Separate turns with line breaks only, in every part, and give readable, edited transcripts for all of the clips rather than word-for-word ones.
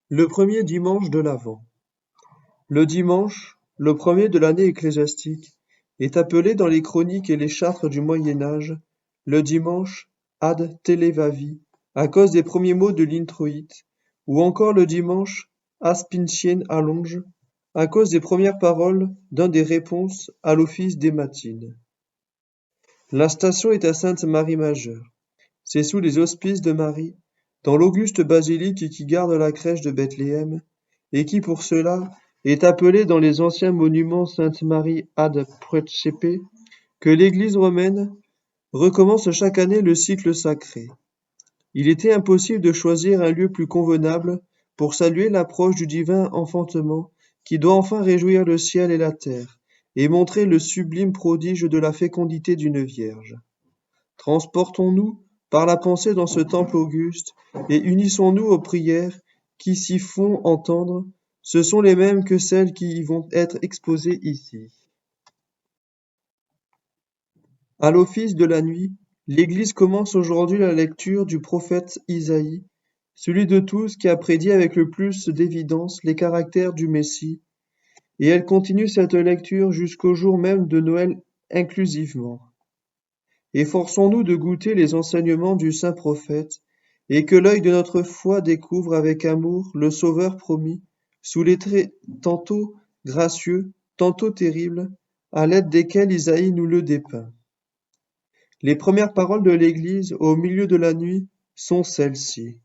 Le premier dimanche de l'Avent. Le dimanche, le premier de l'année ecclésiastique, est appelé dans les chroniques et les chartres du Moyen Âge le dimanche ad televavi, à cause des premiers mots de l'introïte, ou encore le dimanche aspintien allonge, à cause des premières paroles d'un des réponses à l'office des matines. La station est à Sainte-Marie-Majeure. C'est sous les auspices de Marie, dans l'auguste basilique qui garde la crèche de Bethléem, et qui pour cela est appelée dans les anciens monuments Sainte-Marie ad Precepe, que l'Église romaine recommence chaque année le cycle sacré. Il était impossible de choisir un lieu plus convenable pour saluer l'approche du divin enfantement qui doit enfin réjouir le ciel et la terre, et montrer le sublime prodige de la fécondité d'une vierge. Transportons-nous par la pensée dans ce temple auguste, et unissons-nous aux prières qui s'y font entendre, ce sont les mêmes que celles qui y vont être exposées ici. À l'office de la nuit, l'Église commence aujourd'hui la lecture du prophète Isaïe, celui de tous qui a prédit avec le plus d'évidence les caractères du Messie, et elle continue cette lecture jusqu'au jour même de Noël inclusivement. Efforçons-nous de goûter les enseignements du saint prophète, et que l'œil de notre foi découvre avec amour le Sauveur promis, sous les traits tantôt gracieux, tantôt terribles, à l'aide desquels Isaïe nous le dépeint. Les premières paroles de l'Église au milieu de la nuit sont celles-ci.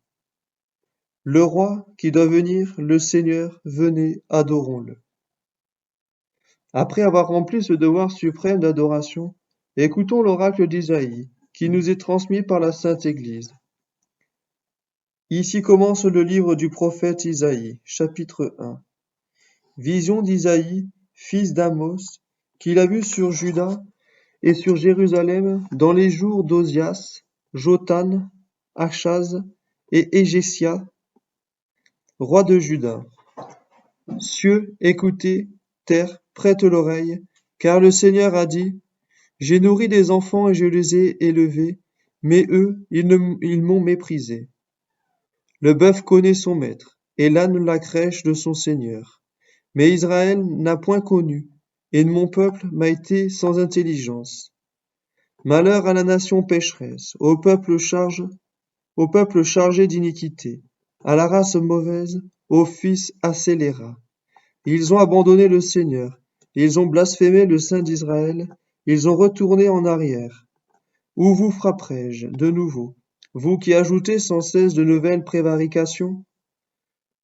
Le roi qui doit venir, le Seigneur, venez, adorons-le. Après avoir rempli ce devoir suprême d'adoration, écoutons l'oracle d'Isaïe, qui nous est transmis par la Sainte Église. Ici commence le livre du prophète Isaïe, chapitre 1. Vision d'Isaïe, fils d'Amos, qu'il a vu sur Juda et sur Jérusalem dans les jours d'Osias, Jotham, Achaz et Ézéchias, rois de Juda. Cieux, écoutez, terre, prête l'oreille, car le Seigneur a dit, j'ai nourri des enfants et je les ai élevés, mais eux, ils m'ont méprisé. Le bœuf connaît son maître, et l'âne la crèche de son Seigneur. Mais Israël n'a point connu, et mon peuple m'a été sans intelligence. Malheur à la nation pécheresse, au peuple chargé d'iniquité, à la race mauvaise, aux fils scélérats. Ils ont abandonné le Seigneur, ils ont blasphémé le Saint d'Israël, ils ont retourné en arrière. Où vous frapperai-je de nouveau, vous qui ajoutez sans cesse de nouvelles prévarications?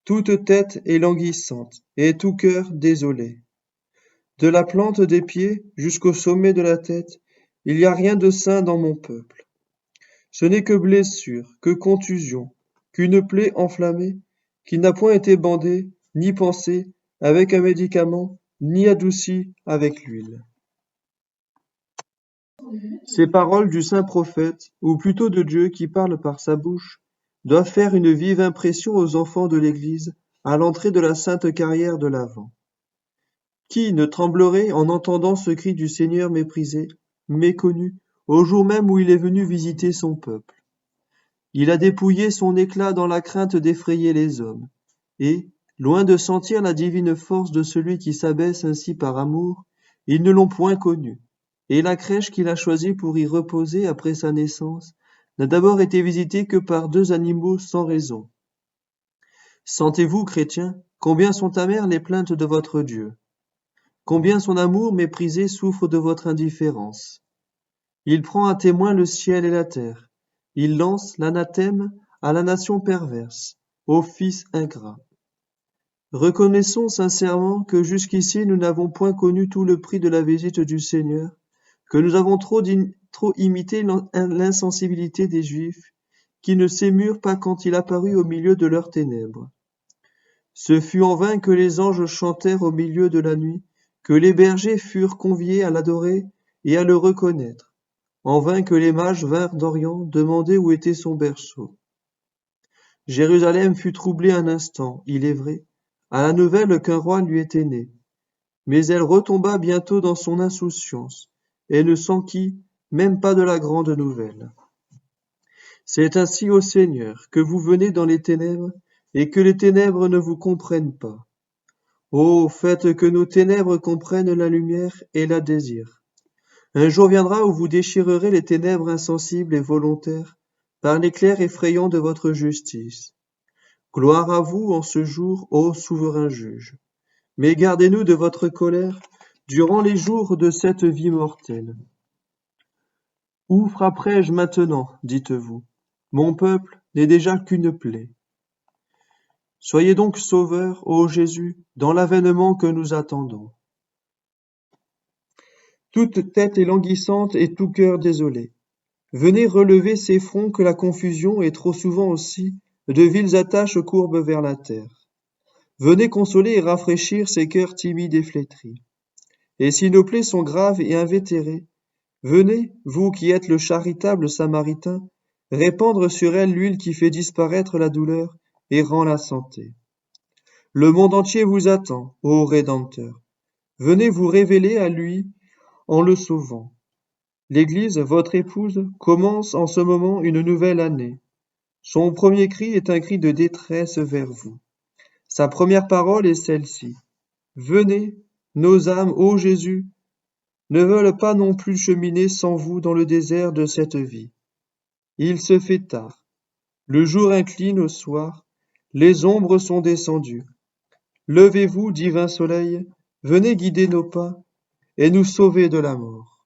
Toute tête est languissante, et tout cœur désolé. De la plante des pieds jusqu'au sommet de la tête, il n'y a rien de sain dans mon peuple. Ce n'est que blessure, que contusion, qu'une plaie enflammée, qui n'a point été bandée, ni pansée, avec un médicament, ni adoucie avec l'huile. Ces paroles du saint prophète, ou plutôt de Dieu qui parle par sa bouche, doivent faire une vive impression aux enfants de l'Église à l'entrée de la sainte carrière de l'Avent. Qui ne tremblerait en entendant ce cri du Seigneur méprisé, méconnu, au jour même où il est venu visiter son peuple? Il a dépouillé son éclat dans la crainte d'effrayer les hommes, et, loin de sentir la divine force de celui qui s'abaisse ainsi par amour, ils ne l'ont point connu. Et la crèche qu'il a choisie pour y reposer après sa naissance n'a d'abord été visitée que par 2 animaux sans raison. Sentez-vous, chrétiens, combien sont amères les plaintes de votre Dieu, combien son amour méprisé souffre de votre indifférence. Il prend à témoin le ciel et la terre, il lance l'anathème à la nation perverse, aux fils ingrats. Reconnaissons sincèrement que jusqu'ici nous n'avons point connu tout le prix de la visite du Seigneur, que nous avons trop imité l'insensibilité des Juifs, qui ne s'émurent pas quand il apparut au milieu de leurs ténèbres. Ce fut en vain que les anges chantèrent au milieu de la nuit, que les bergers furent conviés à l'adorer et à le reconnaître. En vain que les mages vinrent d'Orient demander où était son berceau. Jérusalem fut troublée un instant, il est vrai, à la nouvelle qu'un roi lui était né. Mais elle retomba bientôt dans son insouciance, et ne s'enquit même pas de la grande nouvelle. C'est ainsi, ô Seigneur, que vous venez dans les ténèbres, et que les ténèbres ne vous comprennent pas. Oh, faites que nos ténèbres comprennent la lumière et la désirent. Un jour viendra où vous déchirerez les ténèbres insensibles et volontaires par l'éclair effrayant de votre justice. Gloire à vous en ce jour, ô souverain juge. Mais gardez-nous de votre colère durant les jours de cette vie mortelle. Où frapperai-je maintenant, dites-vous? Mon peuple n'est déjà qu'une plaie. Soyez donc sauveur, ô Jésus, dans l'avènement que nous attendons. Toute tête est languissante et tout cœur désolé. Venez relever ces fronts que la confusion et trop souvent aussi de viles attaches courbent vers la terre. Venez consoler et rafraîchir ces cœurs timides et flétris. Et si nos plaies sont graves et invétérées, venez, vous qui êtes le charitable Samaritain, répandre sur elles l'huile qui fait disparaître la douleur et rend la santé. Le monde entier vous attend, ô Rédempteur. Venez vous révéler à lui en le sauvant. L'Église, votre épouse, commence en ce moment une nouvelle année. Son premier cri est un cri de détresse vers vous. Sa première parole est celle-ci. Venez, nos âmes, ô Jésus, ne veulent pas non plus cheminer sans vous dans le désert de cette vie. Il se fait tard. Le jour incline au soir. Les ombres sont descendues. Levez-vous, divin soleil, venez guider nos pas et nous sauver de la mort.